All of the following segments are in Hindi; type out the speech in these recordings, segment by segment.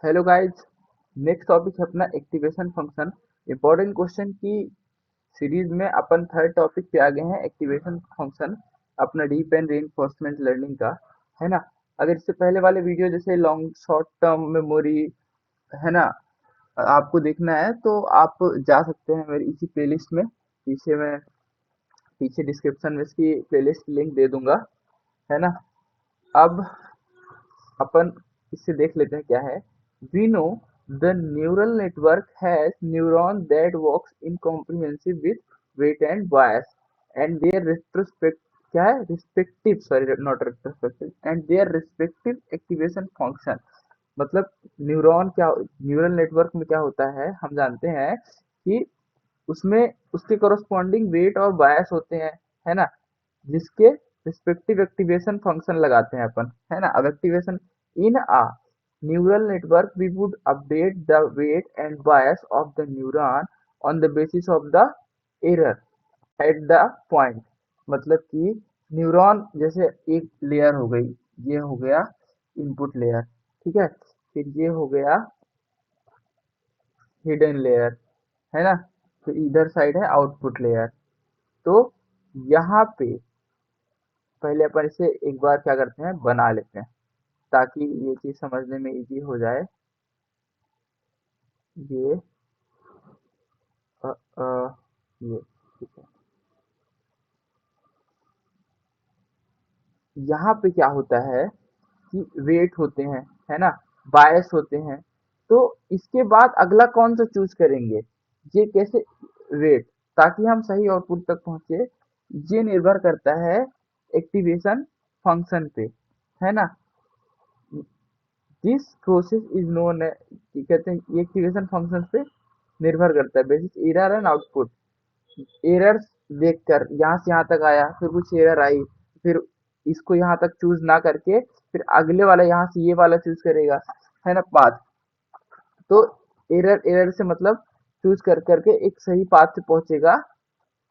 Hello guys. नेक्स्ट टॉपिक है अपना एक्टिवेशन फंक्शन। इंपॉर्टेंट क्वेश्चन की सीरीज में अपन थर्ड टॉपिक पे आ गए हैं, एक्टिवेशन फंक्शन अपना डीप एंड रीइंफोर्समेंट लर्निंग का, है ना। अगर इससे पहले वाले वीडियो जैसे लॉन्ग शॉर्ट टर्म मेमोरी, है ना, आपको देखना है तो आप जा सकते हैं मेरी इसी प्लेलिस्ट में। पीछे डिस्क्रिप्शन में इसकी प्लेलिस्ट की लिंक दे दूंगा, है ना। अब अपन इससे देख लेते हैं क्या है। We know the neural network has neuron that works in comprehensive with weight and bias and their retrospect क्या है respective, sorry not retrospective, and their respective activation function. मतलब न्यूरल नेटवर्क में क्या होता है, हम जानते हैं कि उसमें उसके कोरस्पॉन्डिंग वेट और बायस होते हैं, है ना, जिसके रिस्पेक्टिव एक्टिवेशन फंक्शन लगाते हैं अपन, है ना। अब activation in a neural network we would update the weight and bias of the neuron on the basis of the error at the point. मतलब कि न्यूरॉन जैसे एक लेयर हो गई, ये हो गया इनपुट लेयर, ठीक है। फिर ये हो गया हिडन लेयर, है ना। फिर इधर साइड है आउटपुट लेयर। तो यहाँ पे पहले अपन इसे एक बार क्या करते हैं, बना लेते हैं ताकि ये चीज समझने में इजी हो जाए। ये अ, अ, ये ठीक है। यहाँ पे क्या होता है कि वेट होते हैं, है ना, बायस होते हैं। तो इसके बाद अगला कौन सा चूज करेंगे, ये कैसे, वेट, ताकि हम सही आउटपुट तक पहुंचे, ये निर्भर करता है एक्टिवेशन फंक्शन पे, है ना। दिस प्रोसेस इज नोन है, कहते हैं ये एक्टिवेशन फंक्शन पे निर्भर करता है, basis error and output. Errors देखकर यहाँ से यहाँ तक आया, फिर कुछ एरर आई, फिर इसको यहाँ तक चूज ना करके फिर अगले वाला यहाँ से ये वाला चूज करेगा, है ना, पाथ। तो एरर एरर से मतलब चूज कर करके एक सही पाथ से पहुंचेगा,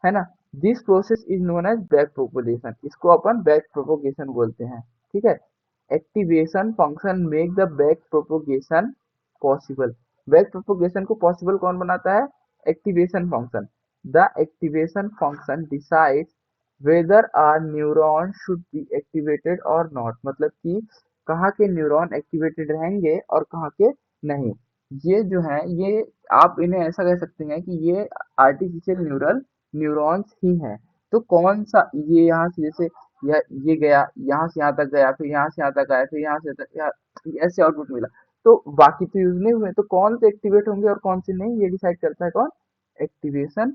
है ना। This process is known as back propagation, इसको अपन बैक प्रोपोगेशन बोलते हैं, ठीक है। Activation function make the back propagation possible. Back propagation को पॉसिबल कौन बनाता है, activation function. The activation function decides whether are neuron should be activated or not, मतलब कि कहाँ के न्यूरॉन एक्टिवेटेड रहेंगे और कहाँ के नहीं। ये जो है ये आप इन्हें ऐसा कह सकते हैं कि ये आर्टिफिशियल न्यूरॉन्स ही हैं। तो कौन सा ये यहाँ से जैसे ये गया, यहाँ से यहाँ तक गया, फिर यहाँ से यहाँ तक आया, फिर यहाँ से तक ऐसे आउटपुट मिला। तो बाकी तो यूज नहीं हुए, तो कौन से एक्टिवेट होंगे और कौन से नहीं, ये डिसाइड करता है कौन, एक्टिवेशन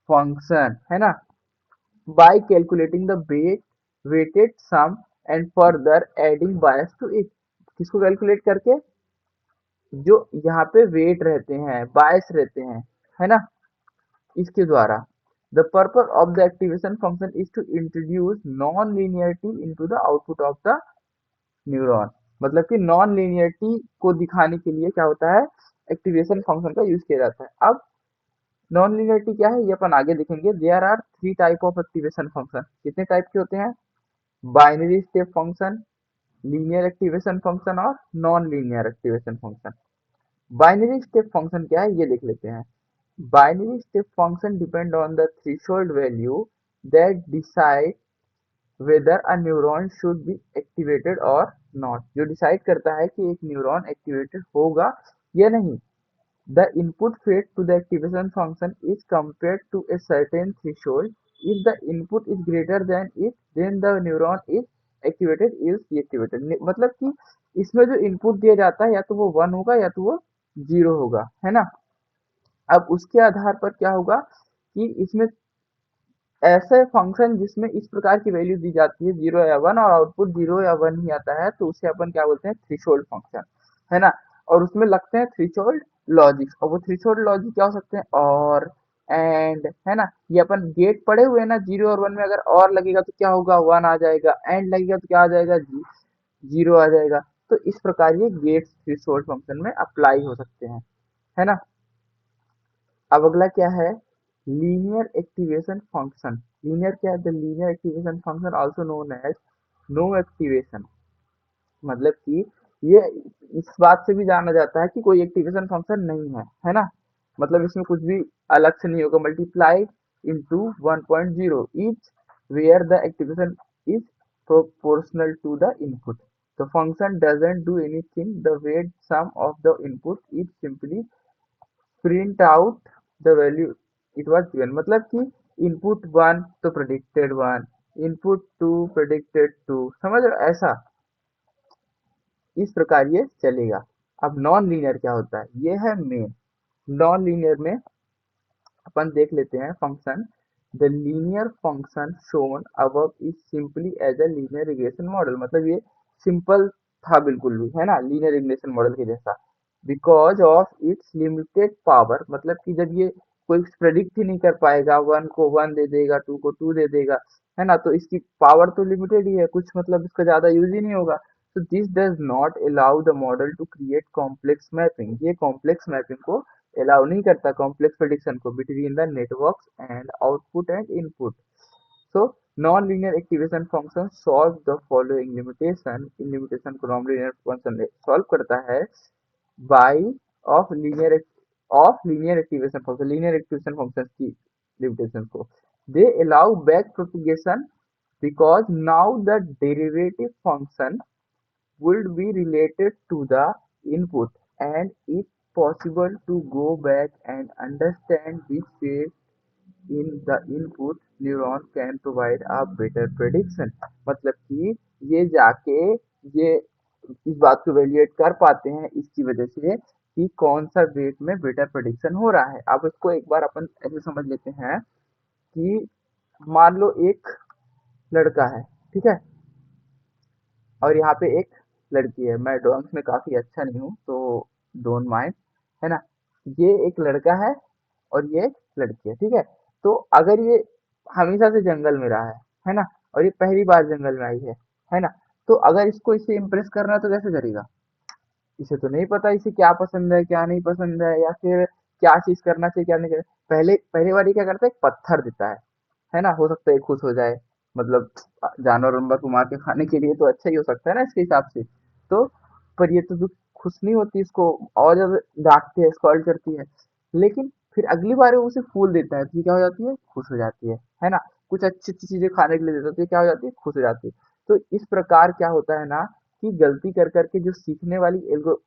फंक्शन, है ना। By calculating the weighted sum and further adding bias to it. किसको कैलकुलेट करके, जो यहाँ पे वेट रहते हैं, बायस रहते हैं, है ना, इसके द्वारा। The purpose of the activation function is to introduce non linearity into the output of the neuron. मतलब कि नॉन लीनियरिटी को दिखाने के लिए क्या होता है, एक्टिवेशन फंक्शन का यूज किया जाता है। अब नॉन लीनियरिटी क्या है ये अपन आगे देखेंगे। There are three type of activation function. कितने टाइप के होते हैं, binary step function, linear activation function और non linear activation function. Binary step function क्या है ये देख लेते हैं। Binary step function depend on the threshold value that decide whether a neuron should be activated or not. जो डिसाइड करता है कि एक न्यूरॉन एक्टिवेटेड होगा या नहीं। The input fed to the activation function is compared to a certain threshold. If the input is greater than it, then the neuron is deactivated. मतलब कि इसमें जो इनपुट दिया जाता है या तो वो 1 होगा या तो वो 0 होगा, है ना। अब उसके आधार पर क्या होगा कि इसमें ऐसे फंक्शन जिसमें इस प्रकार की वैल्यू दी जाती है 0 या 1 और आउटपुट 0 या 1 ही आता है, तो उसे अपन क्या बोलते हैं, थ्रेशोल्ड फंक्शन, है ना। और उसमें लगते हैं थ्रेशोल्ड लॉजिक, और वो थ्रेशोल्ड लॉजिक क्या हो सकते हैं, और एंड, है ना। ये अपन गेट पढ़े हुए हैं ना, 0 और 1 में अगर और लगेगा तो क्या होगा, 1 आ जाएगा, एंड लगेगा तो क्या आ जाएगा, 0 आ जाएगा। तो इस प्रकार ये गेट्स थ्रेशोल्ड फंक्शन में अप्लाई हो सकते हैं, है ना। अब अगला क्या है, लीनियर एक्टिवेशन फंक्शन। लीनियर क्या है, the linear activation function also known as no activation. मतलब कि ये इस बात से भी जाना जाता है कि कोई एक्टिवेशन फंक्शन नहीं है ना। मतलब इसमें कुछ भी अलग से नहीं होगा, multiply into 1.0 each where the activation is proportional to the input. The function doesn't do anything. The weight sum of the input is simply print out the value it was given. मतलब कि इनपुट वन तो predicted one, input two predicted two, समझ रहे हो? ऐसा इस प्रकार ये चलेगा। अब नॉन लीनियर क्या होता है, ये है मेन। नॉन लीनियर में अपन देख लेते हैं function. The linear function shown above is simply as a linear regression model. मतलब ये सिंपल था बिल्कुल भी, है ना, लीनियर रिग्रेशन मॉडल के जैसा। Because of its limited power, मतलब कि जब ये कोई प्रेडिक्ट ही नहीं कर पाएगा, वन को वन दे देगा, टू को टू दे देगा, है ना, तो इसकी पावर तो लिमिटेड ही है, कुछ मतलब इसका ज्यादा यूज ही नहीं होगा। so this does not allow the model to create complex mapping। ये कॉम्प्लेक्स मैपिंग को अलाउ नहीं करता, कॉम्प्लेक्स प्रेडिक्शन को, between the networks and output and input. So non linear activation function solve the following limitation. In limitation को नॉन लीनियर फंक्शन सॉल्व करता है by of linear activation function, linear activation function की लिमिटेशन को। They allow back propagation because now the derivative function would be related to the input, and if possible to go back and understand which phase in the input neuron can provide a better prediction। मतलब कि ये जाके ये इस बात को वैल्यूएट कर पाते हैं इसकी वजह से कि कौन सा वेट में बेटर प्रेडिक्शन हो रहा है। अब इसको एक बार अपन ऐसे समझ लेते हैं कि मान लो एक लड़का है, ठीक है, और यहाँ पे एक लड़की है। मैं डॉग्स में काफी अच्छा नहीं हूँ, तो डोंट माइंड, है ना। ये एक लड़का है और ये एक लड़की है, ठीक है। तो अगर ये हमेशा से जंगल में रहा है ना, और ये पहली बार जंगल में आई है ना, तो अगर इसको इसे इम्प्रेस करना है तो कैसे करेगा? इसे तो नहीं पता इसे क्या पसंद है क्या नहीं पसंद है, या फिर क्या चीज करना चाहिए क्या नहीं करना। पहले पहली बार ये क्या करता है, एक पत्थर देता है ना, हो सकता है खुश हो जाए, मतलब जानवर वानवर को मार के खाने के लिए तो अच्छा ही हो सकता है ना इसके हिसाब से। तो पर ये तो खुश नहीं होती, इसको और ज्यादा डांटती है, स्कॉल्ड करती है। लेकिन फिर अगली बार वो उसे फूल देता है तो ये क्या हो जाती है, खुश हो जाती है ना। कुछ अच्छी अच्छी चीजें खाने के लिए देता है तो ये क्या हो जाती है, खुश हो जाती है। तो इस प्रकार क्या होता है ना, कि गलती कर करके जो सीखने वाली एल्गो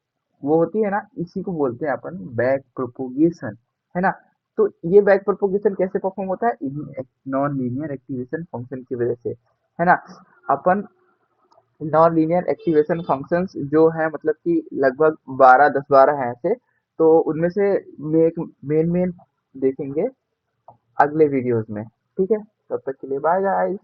वो होती है ना, इसी को बोलते हैं अपन बैक प्रोपोगेशन, है ना। तो ये बैक प्रोपोगेशन कैसे परफॉर्म होता है, in non linear activation function की वजह से, है ना। अपन नॉन लीनियर एक्टिवेशन फंक्शंस जो है, मतलब कि लगभग 12 10 12 हैं ऐसे। तो उनमें से मेन मेन देखेंगे अगले वीडियोस में, ठीक है। तब तक के लिए बाय गाइस।